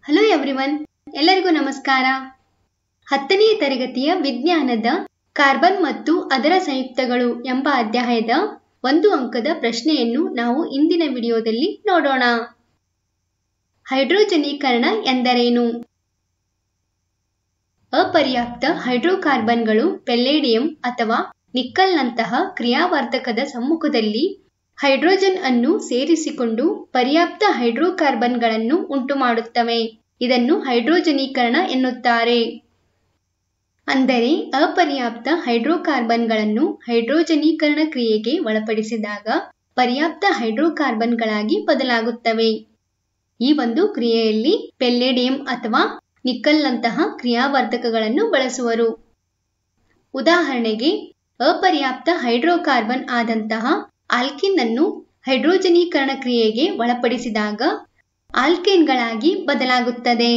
Hello everyone, ಎಲ್ಲರಿಗೂ ನಮಸ್ಕಾರ. 10ನೇ ತರಗತಿಯ ವಿಜ್ಞಾನದ ಕಾರ್ಬನ್ ಮತ್ತು ಅದರ ಸಂಯುಕ್ತಗಳು ಎಂಬ ಅಧ್ಯಾಯದ 1 ಅಂಕದ ಪ್ರಶ್ನೆಯನ್ನು ನಾವು ಇಂದಿನ ವಿಡಿಯೋದಲ್ಲಿ ನೋಡೋಣ. ಹೈಡ್ರೋಜನೀಕರಣ ಎಂದರೇನು? ಅಪರ್ಯಾಪ್ತ ಹೈಡ್ರೋಕಾರ್ಬನ್ಗಳು ಪೆಲ್ಲೇಡಿಯಂ ಅಥವಾ ನಿಕ್ಕಲ್ನಂತಹ ಕ್ರಿಯಾವರ್ಧಕದ ಸಮ್ಮುಖದಲ್ಲಿ ಹೈಡ್ರೋಜನ್ ಅನ್ನು ಸೇರಿಸಿಕೊಂಡು ಪರ್ಯಾಪ್ತ ಹೈಡ್ರೋಕಾರ್ಬನ್ಗಳನ್ನು ಉಂಟುಮಾಡುತ್ತವೆ. ಇದನ್ನು ಹೈಡ್ರೋಜನೀಕರಣ ಎನ್ನುತ್ತಾರೆ. ಅಂದರೆ ಅಪರ್ಯಾಪ್ತ ಹೈಡ್ರೋಕಾರ್ಬನ್ಗಳನ್ನು ಹೈಡ್ರೋಜನೀಕರಣ ಕ್ರಿಯೆಗೆ ಒಳಪಡಿಸಿದಾಗ ಪರ್ಯಾಪ್ತ ಹೈಡ್ರೋಕಾರ್ಬನ್ಗಳಾಗಿ ಬದಲಾಗುತ್ತವೆ. ಈ ಒಂದು ಕ್ರಿಯೆಯಲ್ಲಿ ಪೆಲ್ಲೇಡಿಯಂ ಅಥವಾ ನಿಕ್ಕಲ್ನಂತಹ ಕ್ರಿಯಾವರ್ಧಕಗಳನ್ನು ಬಳಸುವರು. ಉದಾಹರಣೆಗೆ, ಅಪರ್ಯಾಪ್ತ ಹೈಡ್ರೋಕಾರ್ಬನ್ ಆದಂತಹ ಆಲ್ಕಿನ್ ಅನ್ನು ಹೈಡ್ರೋಜನೀಕರಣ ಕ್ರಿಯೆಗೆ ಒಳಪಡಿಸಿದಾಗ ಆಲ್ಕೇನ್ಗಳಾಗಿ ಬದಲಾಗುತ್ತದೆ.